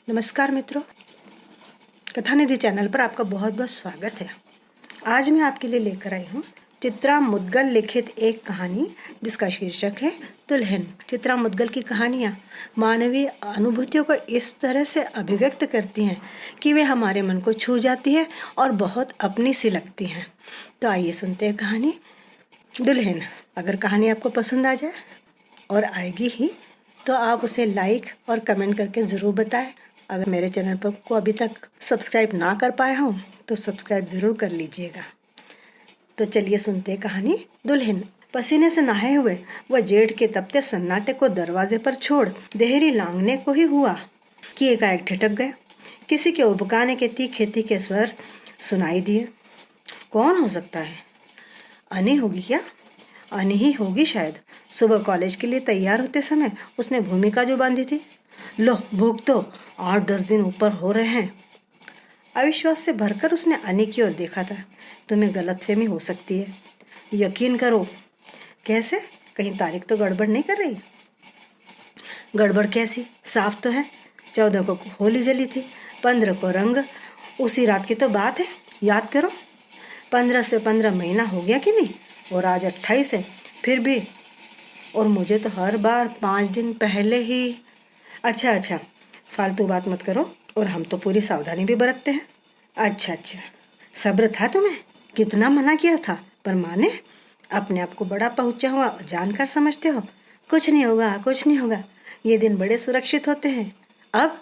नमस्कार मित्रों, कथा निधि चैनल पर आपका बहुत बहुत स्वागत है। आज मैं आपके लिए लेकर आई हूँ चित्रा मुद्गल लिखित एक कहानी जिसका शीर्षक है दुल्हन। चित्रा मुद्गल की कहानियाँ मानवीय अनुभूतियों को इस तरह से अभिव्यक्त करती हैं कि वे हमारे मन को छू जाती है और बहुत अपनी सी लगती हैं। तो आइए सुनते हैं कहानी दुल्हन। अगर कहानी आपको पसंद आ जाए और आएगी ही तो आप उसे लाइक और कमेंट करके ज़रूर बताएं। अगर मेरे चैनल पर को अभी तक सब्सक्राइब ना कर पाए हों तो सब्सक्राइब ज़रूर कर लीजिएगा। तो चलिए सुनते हैं कहानी दुल्हन। पसीने से नहाए हुए वह जेठ के तपते सन्नाटे को दरवाजे पर छोड़ देहरी लांघने को ही हुआ कि एकाएक ठिठक गया। किसी के उबकाने के तीखे तीखे स्वर सुनाई दिए। कौन हो सकता है? अनी होगी क्या? अनी ही होगी शायद। सुबह कॉलेज के लिए तैयार होते समय उसने भूमिका जो बांधी थी। लो, भूख तो 8-10 दिन ऊपर हो रहे हैं। अविश्वास से भरकर उसने अनी की ओर देखा था। तुम्हें गलतफहमी हो सकती है, यकीन करो। कैसे? कहीं तारीख तो गड़बड़ नहीं कर रही? गड़बड़ कैसी? साफ तो है। 14 को होली जली थी, 15 को रंग। उसी रात की तो बात है, याद करो। 15 से 15 महीना हो गया कि नहीं? और आज 28 है, फिर भी। और मुझे तो हर बार 5 दिन पहले ही। अच्छा, फालतू बात मत करो। और हम तो पूरी सावधानी भी बरतते हैं। अच्छा, सब्र था तुम्हें? कितना मना किया था पर माने। अपने आप को बड़ा पहुंचा हुआ जानकर समझते हो। कुछ नहीं होगा, कुछ नहीं होगा। ये दिन बड़े सुरक्षित होते हैं। अब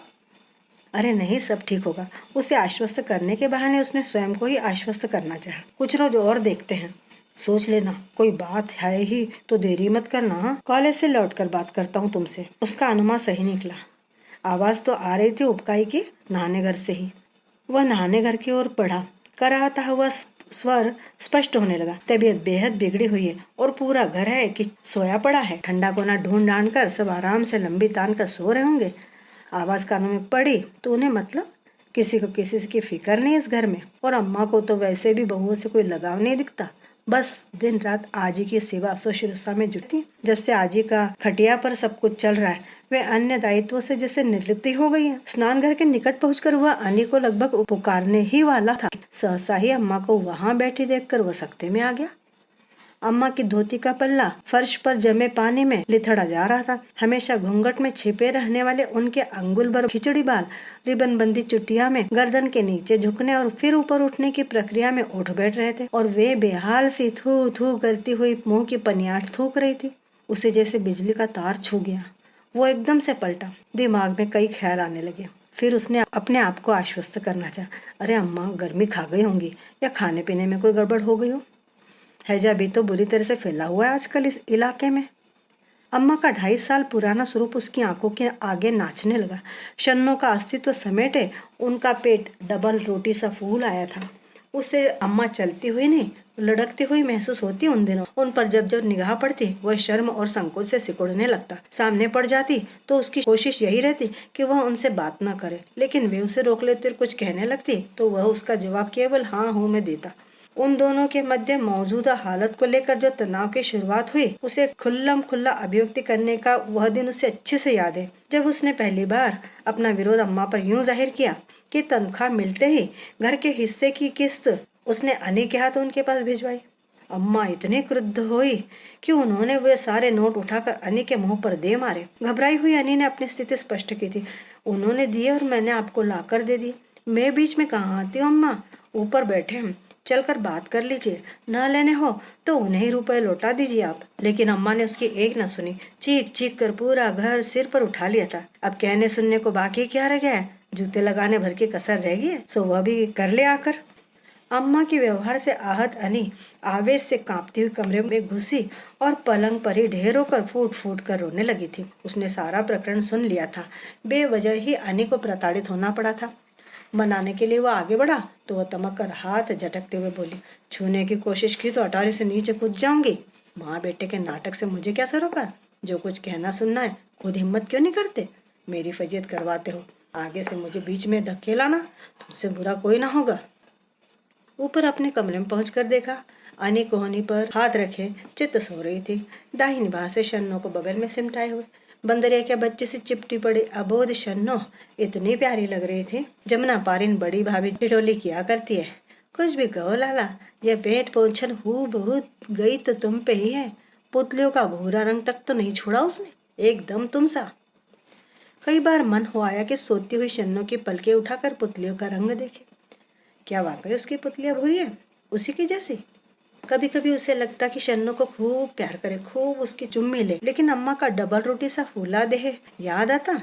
अरे नहीं, सब ठीक होगा। उसे आश्वस्त करने के बहाने उसने स्वयं को ही आश्वस्त करना चाहा। कुछ रोज और देखते हैं। सोच लेना, कोई बात है ही तो देरी मत करना। हाँ? कॉलेज से लौटकर बात करता हूँ तुमसे। उसका अनुमान सही निकला। आवाज तो आ रही थी उपकाई की, नहाने घर से ही। वह नहाने घर की ओर बढ़ा। कराहता हुआ स्वर स्पष्ट होने लगा। तबीयत बेहद बिगड़ी हुई है और पूरा घर है कि सोया पड़ा है। ठंडा कोना ढूंढ ढांड कर सब आराम से लंबी तान कर सो रहे होंगे। आवाज कानों में पड़ी तो उन्हें मतलब किसी को किसी की फिक्र नहीं इस घर में। और अम्मा को तो वैसे भी बहुओं से कोई लगाव नहीं दिखता। बस दिन रात आजी की सेवा शुश्रूषा में जुटी। जब से आजी का खटिया पर सब कुछ चल रहा है वे अन्य दायित्वों से जैसे निर्लिप्त हो गई है। स्नान घर के निकट पहुंचकर वह अनी को लगभग पुकारने ही वाला था। सहसा ही अम्मा को वहां बैठी देखकर वह सकते में आ गया। अम्मा की धोती का पल्ला फर्श पर जमे पानी में लिथड़ा जा रहा था। हमेशा घूंघट में छिपे रहने वाले उनके अंगुल भर खिचड़ी बाल रिबन बंदी चुटिया में गर्दन के नीचे झुकने और फिर ऊपर उठने की प्रक्रिया में उठ बैठ रहे थे। और वे बेहाल सी थू थू करती हुई मुंह की पनियाट थूक रही थी। उसे जैसे बिजली का तार छू गया। वो एकदम से पलटा। दिमाग में कई ख्याल आने लगे। फिर उसने अपने आप को आश्वस्त करना चाहा। अरे अम्मा गर्मी खा गई होंगी या खाने पीने में कोई गड़बड़ हो गई हो। हैजा भी तो बुरी तरह से फैला हुआ है आजकल इस इलाके में। अम्मा का 2.5 साल पुराना स्वरूप उसकी आंखों के आगे नाचने लगा। शन्नों का अस्तित्व समेटे उनका पेट डबल रोटी सा फूल आया था। उसे अम्मा चलती हुई नहीं, लुढ़कती हुई महसूस होती उन दिनों। उन पर जब जब निगाह पड़ती वह शर्म और संकोच से सिकुड़ने लगता। सामने पड़ जाती तो उसकी कोशिश यही रहती कि वह उनसे बात न करे, लेकिन वे उसे रोक लेते और कुछ कहने लगती तो वह उसका जवाब केवल हाँ हूँ में देता। उन दोनों के मध्य मौजूदा हालत को लेकर जो तनाव की शुरुआत हुई उसे खुल्लम खुल्ला अभिव्यक्ति करने का वह दिन उसे अच्छे से याद है, जब उसने पहली बार अपना विरोध अम्मा पर यूं जाहिर किया कि तनख्वाह मिलते ही घर के हिस्से की किस्त उसने अनी के हाथ उनके पास भिजवाई। अम्मा इतनी क्रुद्ध हुई कि उन्होंने वे सारे नोट उठाकर अनी के मुंह पर दे मारे। घबराई हुई अनी ने अपनी स्थिति स्पष्ट की थी। उन्होंने दिए और मैंने आपको लाकर दे दिए। मैं बीच में कहाँ आती हूँ अम्मा? ऊपर बैठे हम, चलकर बात कर लीजिए। न लेने हो तो उन्हें ही रुपए लौटा दीजिए आप। लेकिन अम्मा ने उसकी एक न सुनी। चीख चीख कर पूरा घर सिर पर उठा लिया था। अब कहने सुनने को बाकी क्या रह गया है? जूते लगाने भर की कसर रह गई है, सो वह भी कर ले आकर। अम्मा के व्यवहार से आहत अनी आवेश से कांपती हुई कमरे में घुसी और पलंग पर ही ढेर होकर फूट फूट कर रोने लगी थी। उसने सारा प्रकरण सुन लिया था। बेवजह ही अनी को प्रताड़ित होना पड़ा था। मनाने के लिए वो आगे बढ़ा तो वह तमक कर हाथ झटकते हुए बोली, छूने की कोशिश की तो अटारी से नीचे कूद जाऊंगी। माँ बेटे के नाटक से मुझे क्या सरोकार? जो कुछ कहना सुनना है खुद हिम्मत क्यों नहीं करते? मेरी फजीयत करवाते हो। आगे से मुझे बीच में ढकेला ना, तुमसे बुरा कोई ना होगा। ऊपर अपने कमरे में पहुंचकर देखा अनी कोहनी पर हाथ रखे चित्त सो रही थी, दाहिनी बाह से शन्नों को बगल में सिमटाए हुए। बंदरिया के बच्चे से चिपटी पड़ी अबोध शन्नो इतनी प्यारी लग रही थी। जमुना पारिन बड़ी भाभी टिटोली किया करती है, कुछ भी कहो लाला, यह पेट पोंछन हूबहू गई तो तुम पे ही है। पुतलियों का भूरा रंग तक तो नहीं छोड़ा उसने, एकदम तुम सा। कई बार मन हो आया कि सोती हुई शन्नो की पलकें उठाकर पुतलियों का रंग देखे। क्या वाकई उसकी पुतलियां भूरी है, उसी की जैसी? कभी कभी उसे लगता कि शन्नो को खूब प्यार करे, खूब उसकी चुम्मी ले, लेकिन अम्मा का डबल रोटी सा फूला देह याद आता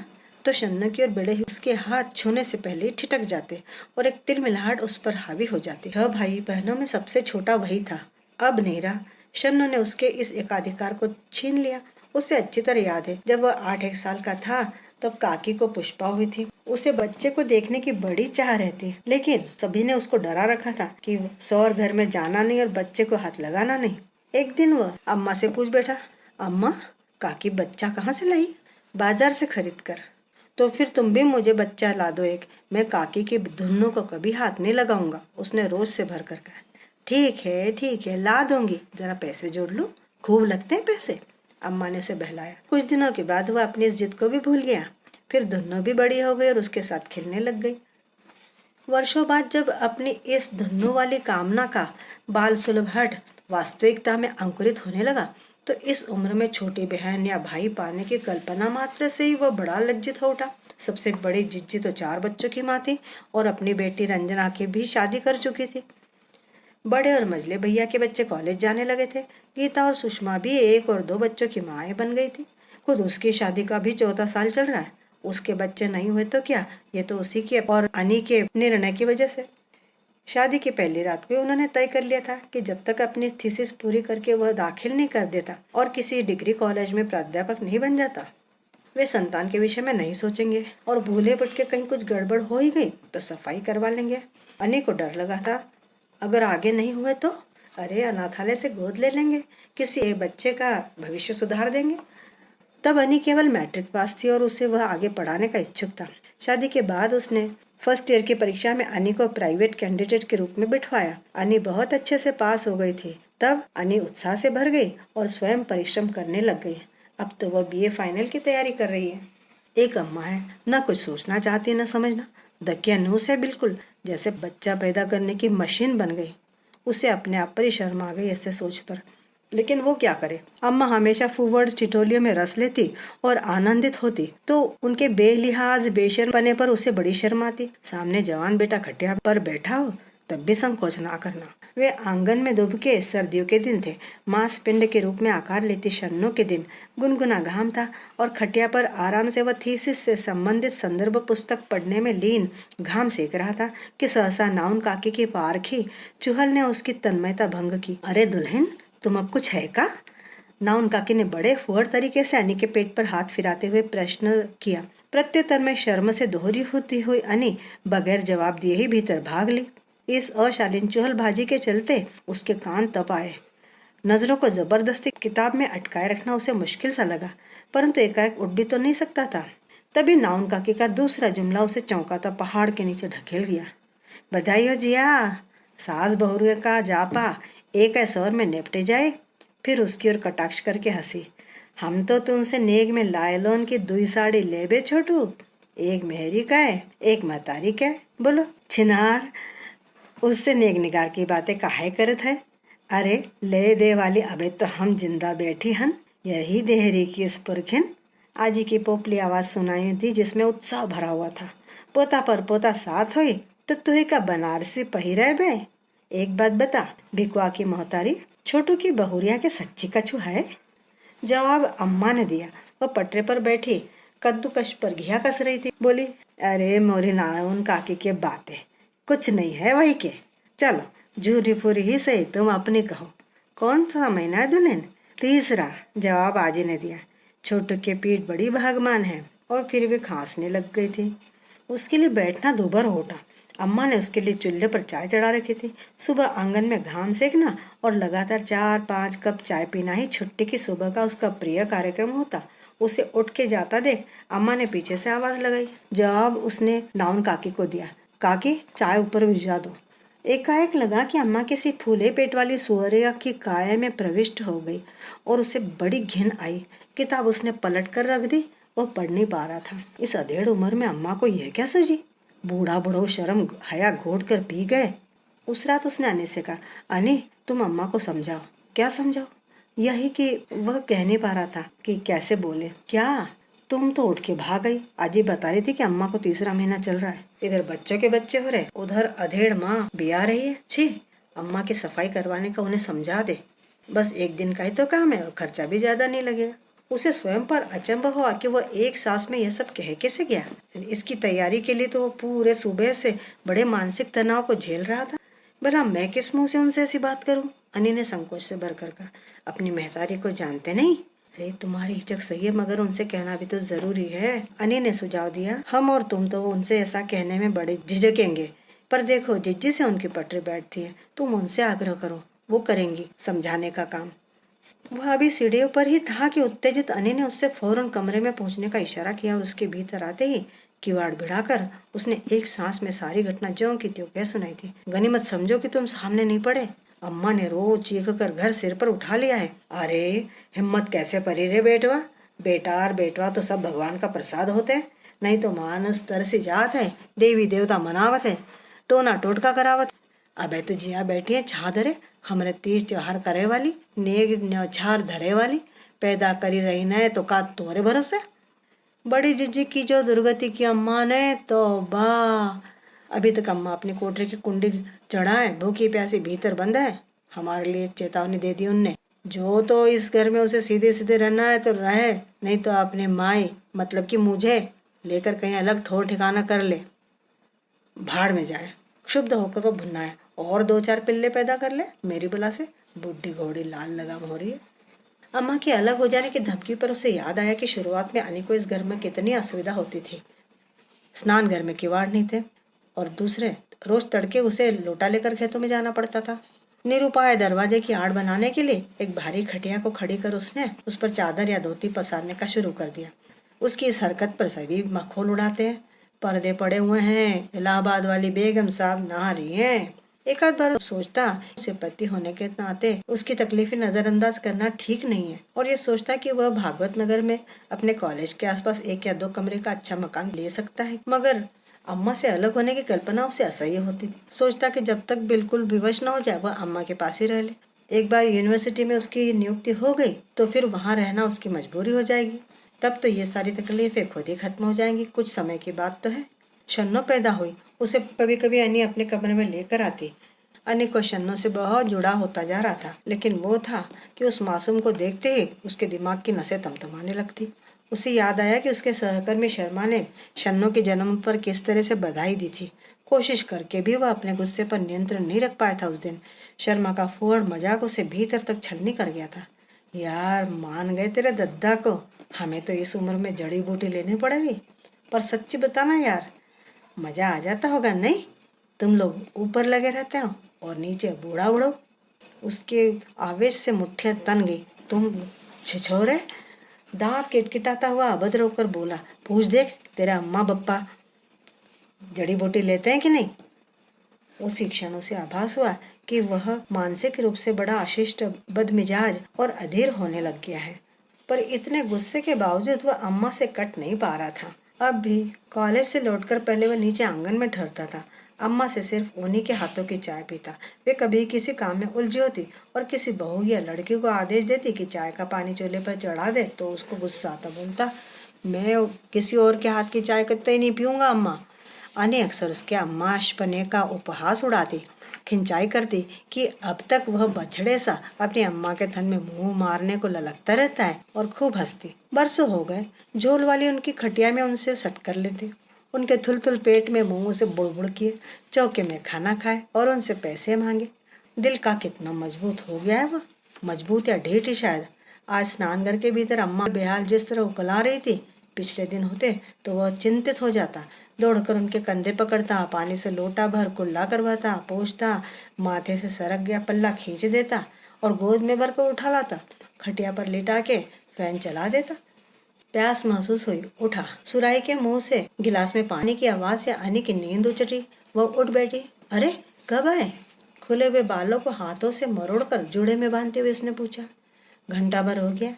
तो शन्नो की ओर बड़े ही उसके हाथ छूने से पहले ही ठिठक जाते और एक तिलमिलाहट उस पर हावी हो जाती। 6 भाई बहनों में सबसे छोटा वही था। अब नहीं रहा। शन्नो ने उसके इस एकाधिकार को छीन लिया। उसे अच्छी तरह याद है, जब वह 8-1 साल का था तब काकी को पुष्पा हुई थी। उसे बच्चे को देखने की बड़ी चाह रहती, लेकिन सभी ने उसको डरा रखा था कि सौर घर में जाना नहीं और बच्चे को हाथ लगाना नहीं। एक दिन वह अम्मा से पूछ बैठा, अम्मा, काकी बच्चा कहाँ से लाई? बाजार से खरीद कर। तो फिर तुम भी मुझे बच्चा ला दो एक, मैं काकी के धुन्नों को कभी हाथ नहीं लगाऊंगा, उसने रोज से भर कर कहा। ठीक है ला दूंगी, जरा पैसे जोड़ लो, खूब लगते हैं पैसे, अम्मा ने उसे बहलाया। कुछ दिनों के बाद वह अपनी इस जिद को भी भूल गया। फिर धुन्नो भी बड़ी हो गई और उसके साथ खेलने लग गई। वर्षों बाद जब अपनी इस धुन्नो वाली कामना का बाल सुलभ हट वास्तविकता में अंकुरित होने लगा, तो इस उम्र में छोटी बहन या भाई पाने की कल्पना मात्र से ही वह बड़ा लज्जित हो उठा। सबसे बड़ी जिज्जी तो 4 बच्चों की माँ थी और अपनी बेटी रंजना की भी शादी कर चुकी थी। बड़े और मझले भैया के बच्चे कॉलेज जाने लगे थे। गीता और सुषमा भी 1 और 2 बच्चों की माएँ बन गई थी। खुद उसकी शादी का भी 4था साल चल रहा है। उसके बच्चे नहीं हुए तो क्या, ये तो उसी के और अनी के निर्णय की वजह से। शादी की पहली रात को उन्होंने तय कर लिया था कि जब तक अपनी थीसिस पूरी करके वह दाखिल नहीं कर देता और किसी डिग्री कॉलेज में प्राध्यापक नहीं बन जाता, वे संतान के विषय में नहीं सोचेंगे और भूले भटके के कहीं कुछ गड़बड़ हो ही गई तो सफाई करवा लेंगे। अनी को डर लगा था, अगर आगे नहीं हुए तो अरे अनाथालय से गोद ले लेंगे, किसी एक बच्चे का भविष्य सुधार देंगे। तब अनी केवल मैट्रिक पास थी और उसे वह आगे पढ़ाने का इच्छुक था। शादी के बाद उसने फर्स्ट ईयर की परीक्षा में अनी को प्राइवेट कैंडिडेट के रूप में बिठवाया। अनी बहुत अच्छे से पास हो गई थी। तब अनी उत्साह से भर गई और स्वयं परिश्रम करने लग गई। अब तो वह बीए फाइनल की तैयारी कर रही है। एक अम्मा है, न कुछ सोचना चाहती न समझना, दकियानूस है बिल्कुल, जैसे बच्चा पैदा करने की मशीन बन गई। उसे अपने आप पर ही शर्म आ गई ऐसे सोच पर, लेकिन वो क्या करे। अम्मा हमेशा फूवर्ड ठिठोलियों में रस लेती और आनंदित होती, तो उनके बेलिहाज बेशर्मपने पर उसे बड़ी शर्म आती। सामने जवान बेटा खटिया पर बैठा हो तब भी संकोच ना करना। वे आंगन में दुबके सर्दियों के दिन थे। मांस पिंड के रूप में आकार लेती शन्नों के दिन, गुनगुना घाम था और खटिया पर आराम से वह थीसिस से संबंधित संदर्भ पुस्तक पढ़ने में लीन घाम सेक रहा था कि सहसा नाउन काकी की पारखी चुहल ने उसकी तन्मयता भंग की। अरे दुल्हन, तुम अब कुछ है का? नाउन काकी ने बड़े फुहर तरीके से अनी के पेट पर हाथ फिराते हुए प्रश्न किया। प्रत्युत्तर में शर्म से दोहरी होती हुई अनी बगैर जवाब दिए ही भीतर भाग ली। इस अशालीन चुहलबाजी के चलते उसके कान तप आए। नजरों को जबरदस्ती किताब में अटकाए रखना उसे मुश्किल सा लगा, परंतु एकाएक उठ भी तो नहीं सकता था। तभी नाउन काकी का दूसरा जुमला उसे चौंकाता पहाड़ के नीचे ढकेल गया। बधाई हो जिया, सास बहुरे का जापा एक स्वर में निपटे जाए। फिर उसकी ओर कटाक्ष करके हंसी। हम तो तुमसे नेग में लायलोन की 2 साड़ी लेबे छोटू, एक मेहरी का है एक महतारी का है, बोलो छिनार, उससे नेक निगार की बातें काहे करत है। अरे ले दे वाली, अबे तो हम जिंदा बैठी हन, यही देहरी की स्पुरखिन। आजी की पोपली आवाज सुनाई थी जिसमें उत्साह भरा हुआ था। पोता पर पोता साथ हुई तो तुही का बनारसी पहिरे बे। एक बात बता भिकवा की मोहतारी, छोटू की बहुरिया के सच्ची कछु है? जवाब अम्मा ने दिया। वह पटरे पर बैठी कद्दूकश पर घिया कस रही थी। बोली, अरे मोरी नाउन काकी के बातें कुछ नहीं है वही के। चलो झूठी फूरी ही सही, तुम अपनी कहो, कौन सा महीना है दुल्हन? तीसरा, जवाब आजी ने दिया। छोटू की पीठ बड़ी भागमान है और फिर भी खांसने लग गई थी। उसके लिए बैठना दूभर हो उठा। अम्मा ने उसके लिए चूल्हे पर चाय चढ़ा रखी थी। सुबह आंगन में घाम सेकना और लगातार 4-5 कप चाय पीना ही छुट्टी की सुबह का उसका प्रिय कार्यक्रम होता। उसे उठ के जाता देख अम्मा ने पीछे से आवाज लगाई। जवाब उसने नाउन काकी को दिया। काकी, चाय ऊपर भिजवा दो। एकाएक लगा कि अम्मा किसी फूले पेट वाली सुअरिया की काया में प्रविष्ट हो गई और उसे बड़ी घिन आई। किताब उसने पलट कर रख दी। वो पढ़ नहीं पा रहा था। इस अधेड़ उम्र में अम्मा को यह क्या सूझी। बूढ़ा बूढ़ो शर्म हया घोट कर पी गए। उस रात उसने अनी से कहा, अनी तुम अम्मा को समझाओ। क्या समझाओ? यही कि वह कह नहीं पा रहा था कि कैसे बोले। क्या? तुम तो उठ के भाग गई। अजी बता रही थी कि अम्मा को तीसरा महीना चल रहा है। इधर बच्चों के बच्चे हो रहे, उधर अधेड़ माँ बिया रही है। छी, अम्मा की सफाई करवाने का उन्हें समझा दे। बस एक दिन का ही तो काम है और खर्चा भी ज्यादा नहीं लगेगा। उसे स्वयं पर अचंभा हुआ कि वह एक सांस में यह सब कह कैसे गया। इसकी तैयारी के लिए तो वो पूरे सुबह से बड़े मानसिक तनाव को झेल रहा था। भला मैं किस मुंह से उनसे ऐसी बात करूं? अनी ने संकोच से भरकर कहा, अपनी महतारी को जानते नहीं? अरे तुम्हारी हिचक सही है, मगर उनसे कहना भी तो जरूरी है। अनी ने सुझाव दिया, हम और तुम तो उनसे ऐसा कहने में बड़े झिझकेंगे, पर देखो जिज्जी से उनकी पटरी बैठती है। तुम उनसे आग्रह करो, वो करेंगी समझाने का काम। वह अभी सीढ़ियों पर ही था कि उत्तेजित अनी ने उससे फौरन कमरे में पहुंचने का इशारा किया और उसके भीतर आते ही किवाड़ भिड़ाकर उसने एक सांस में सारी घटना ज्यों की त्यों कह सुनाई थी। गनीमत समझो कि तुम सामने नहीं पड़े। अम्मा ने रोज चीख कर घर सिर पर उठा लिया है। अरे हिम्मत कैसे परी रे बेटवा। बेटा और बेटवा तो सब भगवान का प्रसाद होते हैं, नहीं तो मानस तरसी जात है, देवी देवता मनावत है, टोना टोटका करावत। अबे तो जिया बैठी है छा धरे, हमरे तीज त्योहार करे वाली, नेग न्यौछार धरे वाली, पैदा करी रही न तो का तोरे भरोसे। बड़ी जिज्जी की जो दुर्गति की अम्मा ने, तो बा अभी तक अम्मा अपनी कोठरी की कुंडी चढ़ाए भूखी प्यासी भीतर बंद है। हमारे लिए चेतावनी दे दी उनने, जो तो इस घर में उसे सीधे सीधे रहना है तो रहे, नहीं तो अपने माई मतलब कि मुझे लेकर कहीं अलग ठोर ठिकाना कर ले, भाड़ में जाए। क्षुब्ध होकर वो भुन्नाया, और दो चार पिल्ले पैदा कर ले मेरी बुला से। बुढ़ी घोड़ी लाल लगाम हो रही है। अम्मा के अलग हो जाने की धमकी पर उसे याद आया कि शुरुआत में अनी को इस घर में कितनी असुविधा होती थी। स्नान घर में किवाड़ नहीं थे, और दूसरे रोज तड़के उसे लोटा लेकर खेतों में जाना पड़ता था। निरुपाय दरवाजे की आड़ बनाने के लिए एक भारी खटिया को खड़ी कर उसने उस पर चादर या धोती पसारने का शुरू कर दिया। उसकी इस हरकत पर सभी मखौल उड़ाते हैं। पर्दे पड़े हुए हैं, इलाहाबाद वाली बेगम साहब नहा रही हैं। एक आध बार सोचता उसे पति होने के नाते उसकी तकलीफें नजरअंदाज करना ठीक नहीं है, और ये सोचता कि वह भागवत नगर में अपने कॉलेज के आसपास एक या दो कमरे का अच्छा मकान ले सकता है। मगर अम्मा से अलग होने की कल्पना उसे असह्य होती थी। सोचता कि जब तक बिल्कुल विवश न हो जाए वह अम्मा के पास ही रह ले। एक बार यूनिवर्सिटी में उसकी नियुक्ति हो गई तो फिर वहाँ रहना उसकी मजबूरी हो जाएगी। तब तो ये सारी तकलीफें खुद ही खत्म हो जाएंगी। कुछ समय की बात तो है। शन्नो पैदा हुई, उसे कभी कभी अनी अपने कमरे में लेकर आती। अनी को शन्नो से बहुत जुड़ा होता जा रहा था, लेकिन वो था कि उस मासूम को देखते ही उसके दिमाग की नसें तमतमाने लगती। उसे याद आया कि उसके सहकर्मी शर्मा ने शन्नो के जन्म पर किस तरह से बधाई दी थी। कोशिश करके भी वह अपने गुस्से पर नियंत्रण नहीं रख पाया था। उस दिन शर्मा का फुहड़ मजाक उसे भीतर तक छलनी कर गया था। यार मान गए तेरे दद्दा को, हमें तो इस उम्र में जड़ी बूटी लेनी पड़ेगी। पर सच्ची बताना यार, मजा आ जाता होगा नहीं? तुम लोग ऊपर लगे रहते हो और नीचे बूढ़ा उड़ो। उसके आवेश से मुठ्ठियां तन गई। तुम छिछोरे, दांत किटकिटाता हुआ अभद्र होकर बोला, पूछ देख तेरा अम्मा बप्पा जड़ी बूटी लेते हैं कि नहीं। उसी क्षण उसे आभास हुआ कि वह मानसिक रूप से बड़ा अशिष्ट, बदमिजाज और अधीर होने लग गया है। पर इतने गुस्से के बावजूद वह अम्मा से कट नहीं पा रहा था। अब भी कॉलेज से लौटकर पहले वह नीचे आंगन में ठहरता था। अम्मा से सिर्फ उन्हीं के हाथों की चाय पीता। वे कभी किसी काम में उलझी होती और किसी बहू या लड़की को आदेश देती कि चाय का पानी चूल्हे पर चढ़ा दे तो उसको गुस्सा आता। बोलता, मैं किसी और के हाथ की चाय कतई नहीं पीऊंगा अम्मा। अने अक्सर उसके अम्माशपने का उपहास उड़ाती, खिंचाई करती कि अब तक वह बछड़े सा अपनी अम्मा के थन में मुंह मारने को ललकता रहता है, और खूब हंसती। बरसों हो गए झोल वाली उनकी खटिया में उनसे सट कर लेती। उनके थुलथुल पेट में मुंह से बुड़बुड़ किए, चौके में खाना खाए और उनसे पैसे मांगे। दिल का कितना मजबूत हो गया है वह, मजबूत या ढीठ ही शायद। आज स्नान घर के भीतर अम्मा बेहाल जिस तरह उकला रही थी, पिछले दिन होते तो वह चिंतित हो जाता। दौड़कर उनके कंधे पकड़ता, पानी से लोटा भर कुल्ला करवाता, पोंछता, माथे से सरक गया पल्ला खींच देता और गोद में भर कर उठा लाता। खटिया पर लिटा के फैन चला देता। प्यास महसूस हुई, उठा। सुराही के मुंह से गिलास में पानी की आवाज से अनी की नींद उचटी। वह उठ बैठी। अरे कब आए? खुले हुए बालों को हाथों से मरोड़ कर जूड़े में बांधते हुए उसने पूछा। घंटा भर हो गया।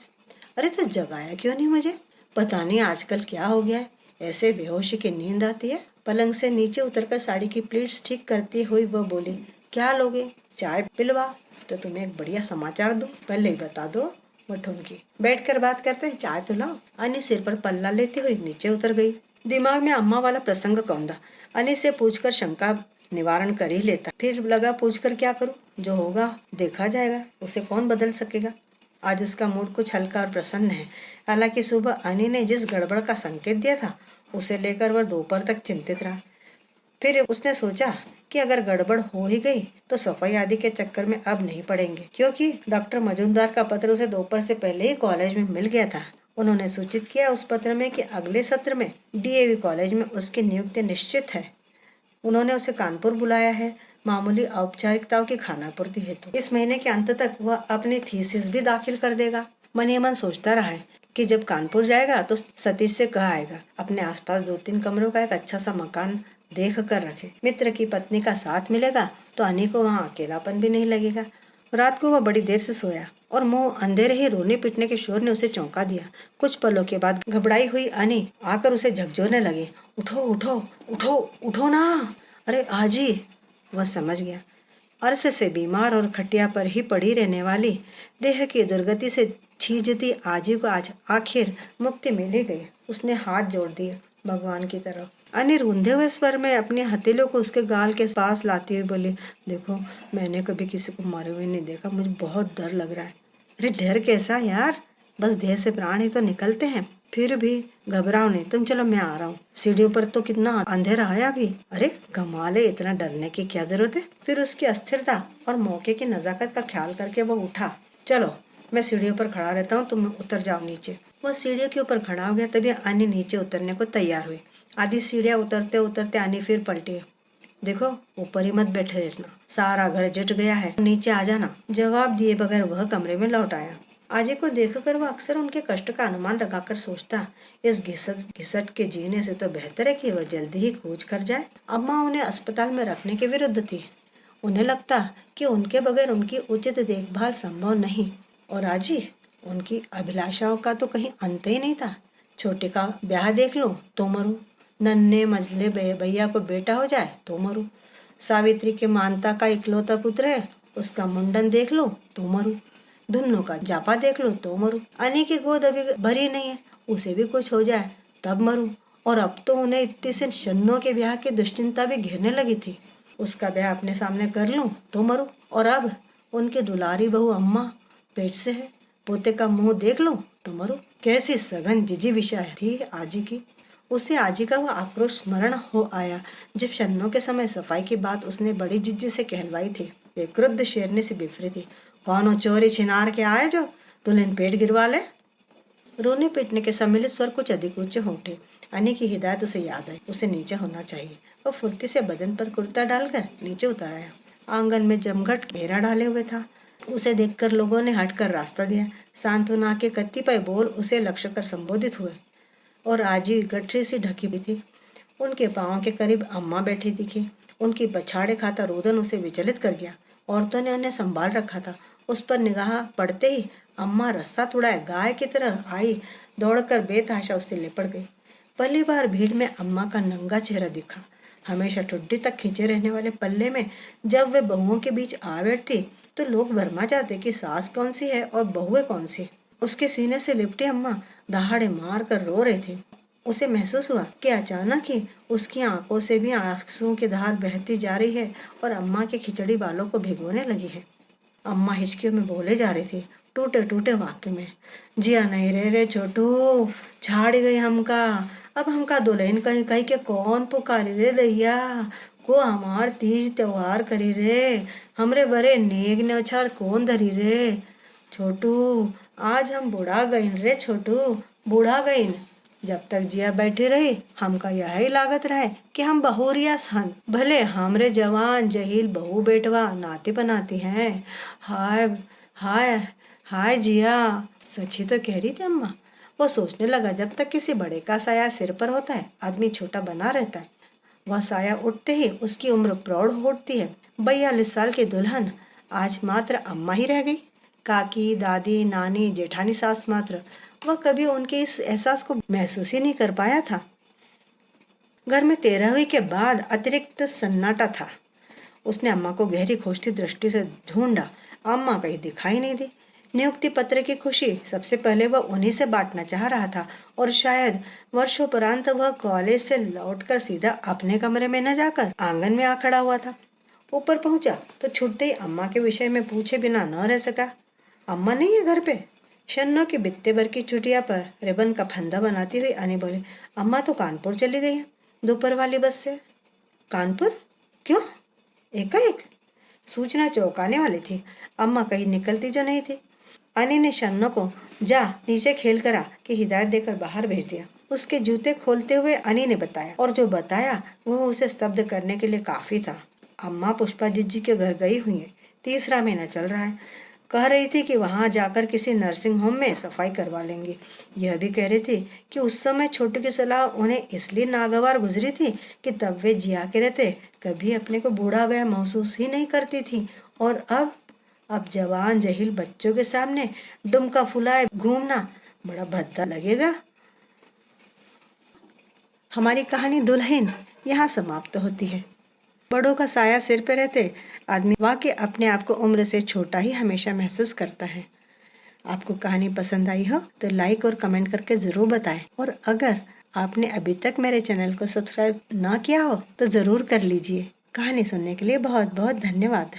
अरे तो जगाया क्यों नहीं मुझे? पता नहीं आजकल क्या हो गया है, ऐसे बेहोशी की नींद आती है। पलंग से नीचे उतरकर साड़ी की प्लीट्स ठीक करती हुई वह बोली, क्या लोगे? चाय पिलवा? तो तुम्हें एक बढ़िया समाचार दूं, पहले ही बता दो। वो ठुमकी, बैठ कर बात करते हैं, चाय तो लाओ। अनी सिर पर पल्ला लेती हुई नीचे उतर गई। दिमाग में अम्मा वाला प्रसंग कौंधा। अनी से पूछकर शंका निवारण कर ही लेता, फिर लगा पूछकर क्या करूं, जो होगा देखा जाएगा, उसे कौन बदल सकेगा। आज उसका मूड कुछ हल्का और प्रसन्न है। हालांकि सुबह अनी ने जिस गड़बड़ का संकेत दिया था उसे लेकर वह दोपहर तक चिंतित रहा। फिर उसने सोचा कि अगर गड़बड़ हो ही गई तो सफाई आदि के चक्कर में अब नहीं पड़ेंगे, क्योंकि डॉक्टर मजूमदार का पत्र उसे दोपहर से पहले ही कॉलेज में मिल गया था। उन्होंने सूचित किया उस पत्र में कि अगले सत्र में डीएवी कॉलेज में उसकी नियुक्ति निश्चित है। उन्होंने उसे कानपुर बुलाया है, मामूली औपचारिकताओं की खानापूर्ति हेतु। इस महीने के अंत तक वह अपनी थीसिस भी दाखिल कर देगा। मन ही मन सोचता रहा है कि जब कानपुर जाएगा तो सतीश से कह आएगा अपने आसपास 2-3 कमरों का एक अच्छा सा मकान देख कर रखे। मित्र की पत्नी का साथ मिलेगा तो अनी को वहाँ अकेलापन भी नहीं लगेगा। रात को वह बड़ी देर से सोया और मुंह अंधेरे ही रोने पीटने के शोर ने उसे चौंका दिया। कुछ पलों के बाद घबराई हुई अनी आकर उसे झकझोरने लगी। उठो उठो उठो उठो ना, अरे आजी। वह समझ गया, अरसे से बीमार और खटिया पर ही पड़ी रहने वाली देह की दुर्गति से छीजती आजी को आज आखिर मुक्ति मिल ही गई। उसने हाथ जोड़ दिए भगवान की तरफ। अनी रूंधे हुए स्वर में अपने हथेलियों को उसके गाल के पास लाती हुई बोली, देखो मैंने कभी किसी को मारे हुए नहीं देखा, मुझे बहुत डर लग रहा है। अरे डर कैसा यार, बस देह से प्राण ही तो निकलते हैं। फिर भी घबराओ नहीं, तुम चलो मैं आ रहा हूँ। सीढ़ियों पर तो कितना अंधेरा है अभी। अरे कमाल है, इतना डरने की क्या जरूरत है। फिर उसकी अस्थिरता और मौके की नजाकत का ख्याल करके वो उठा। चलो मैं सीढ़ियों पर खड़ा रहता हूँ, तुम उतर जाओ नीचे। वह सीढ़ियों के ऊपर खड़ा हो गया, तभी अनी नीचे उतरने को तैयार हुई। आधी सीढ़ियाँ उतरते उतरते अनी फिर पलटी। देखो ऊपर ही मत बैठे रहना, सारा घर जुट गया है, नीचे आ जाना। जवाब दिए बगैर वह कमरे में लौट आया। आजी को देखकर वह अक्सर उनके कष्ट का अनुमान लगाकर सोचता, इस घिसट घिसट के जीने से तो बेहतर है कि वह जल्दी ही कूच कर जाए। अम्मा उन्हें अस्पताल में रखने के विरुद्ध थी। उन्हें लगता कि उनके बगैर उनकी उचित देखभाल संभव नहीं, और आजी उनकी अभिलाषाओं का तो कहीं अंत ही नहीं था। छोटे का ब्याह देख लो तो मरूं, नन्हे मझले भैया को बेटा हो जाए तो मरूं, सावित्री के मानता का इकलौता पुत्र है उसका मुंडन देख लो तो मरूं, धुन्नो का जापा देख लो तो मरूं, अनी की गोद अभी भरी नहीं है उसे भी कुछ हो जाए तब मरूं। और अब तो उन्हें इतने से शन्नों के ब्याह की दुश्चिंता भी घेरने लगी थी। उसका ब्याह अपने सामने कर लूं तो मरूं, और अब उनकी दुलारी बहू अम्मा पेट से है, पोते का मुंह देख लो तो मरूं। कैसी सघन जिजी विषय थी आजी की। उसे आजी का वह आक्रोश स्मरण हो आया जब शन्नों के समय सफाई की बात उसने बड़ी जिज्जी से कहलवाई थी। वे क्रुद्ध शेरनी से बिफरी थी। कौनो चोरी छिनार के आए जो दुल्हन पेट गिरवा ले। रोने पीटने के सम्मिलित स्वर कुछ अधिक ऊंचे हो उठे। अनी की हिदायत उसे याद आई, उसे नीचे होना चाहिए। वह फुर्ती से बदन पर कुर्ता डालकर नीचे उतर आया। आंगन में जमघट घेरा डाले हुए था। उसे देखकर लोगों ने हटकर रास्ता दिया। सांत्वना के कतिपय बोल उसे लक्ष्य कर संबोधित हुए, और आजी गठरी से ढकी हुई थी। उनके पांव के करीब अम्मा बैठी दिखी। उनकी पछाड़े खाता रोदन उसे विचलित कर गया। औरतों ने उन्हें संभाल रखा था। उस पर निगाह पड़ते ही अम्मा रस्सा तुड़ाए गाय की तरह आई, दौड़कर बेतहाशा उससे लिपट गई। पहली बार भीड़ में अम्मा का नंगा चेहरा दिखा। हमेशा ठुड्डी तक खींचे रहने वाले पल्ले में जब वे बहुओं के बीच आ बैठती तो लोग भरमा जाते कि सास कौन सी है और बहुएं कौन सी। उसके सीने से लिपटी अम्मा दहाड़े मार कर रो रही थी। उसे महसूस हुआ कि अचानक ही उसकी आंखों से भी आंसुओं की धार बहती जा रही है और अम्मा के खिचड़ी बालों को भिगोने लगी है। अम्मा हिचकियों में बोले जा रही थी, टूटे टूटे वाक्य में, जिया नहीं रे रे छोटू, छाड़ गई हमका, अब हमका दुल्हन कहीं कहीं के कौन पुकारी रे दैया, को हमार तीज त्योहार करी रे, हमरे बड़े नेग न्योछार कौन धरी रे। छोटू आज हम बुढ़ा गईन रे छोटू, बूढ़ा गईन। जब तक जिया बैठी रही हमका यही लागत रहे कि हम बहुरिया सन, भले हमरे जवान जहील बहू बेटवा नाती बनाती हैं। हाय हाय हाय जिया, सच्ची तो कह रही थी अम्मा। वो सोचने लगा, जब तक किसी बड़े का साया सिर पर होता है आदमी छोटा बना रहता है। वह साया उठते ही उसकी उम्र प्रौढ़ हो उठती है। 42 साल की दुल्हन आज मात्र अम्मा ही रह गई। काकी दादी नानी जेठानी सास मात्र वह कभी उनके इस एहसास को महसूस ही नहीं कर पाया था। घर में 13वीं के बाद अतिरिक्त सन्नाटा था। उसने अम्मा को गहरी खोजती दृष्टि से ढूंढा। अम्मा कहीं दिखाई नहीं दी। नियुक्ति पत्र की खुशी सबसे पहले वह उन्हीं से बांटना चाह रहा था, और शायद वर्षोपरांत वह कॉलेज से लौटकर सीधा अपने कमरे में न जाकर आंगन में आ खड़ा हुआ था। ऊपर पहुंचा तो छूटते ही अम्मा के विषय में पूछे बिना न रह सका। अम्मा नहीं है घर पे? शन्नो की बित्ते भर की चुटिया पर रिबन का फंदा बनाती हुई अनी बोली, अम्मा तो कानपुर चली गई है, दोपहर वाली बस से। कानपुर? क्यों? एकाएक सूचना चौंकाने वाली थी। अम्मा कहीं निकलती जो नहीं थी। अनी ने शन्नो को जा नीचे खेल कर आ की हिदायत देकर बाहर भेज दिया। उसके जूते खोलते हुए अनी ने बताया, और जो बताया वो उसे स्तब्ध करने के लिए काफी था। अम्मा पुष्पा जिज्जी के घर गई हुई है, 3रा महीना चल रहा है। कह रही थी कि वहां जाकर किसी नर्सिंग होम में सफाई करवा लेंगी। यह भी कह रही थी कि उस समय छोटू की सलाह उन्हें इसलिए नागवार गुजरी थी कि तब वे जिया के रहते कभी अपने को बूढ़ा गया महसूस ही नहीं करती थी। और अब जवान जहील बच्चों के सामने डुमका फुलाए घूमना बड़ा भद्दा लगेगा। हमारी कहानी दुल्हन यहाँ समाप्त होती है। बड़ों का साया सिर पे रहते आदमी वाकई अपने आप को उम्र से छोटा ही हमेशा महसूस करता है। आपको कहानी पसंद आई हो तो लाइक और कमेंट करके ज़रूर बताएं, और अगर आपने अभी तक मेरे चैनल को सब्सक्राइब ना किया हो तो ज़रूर कर लीजिए। कहानी सुनने के लिए बहुत बहुत धन्यवाद।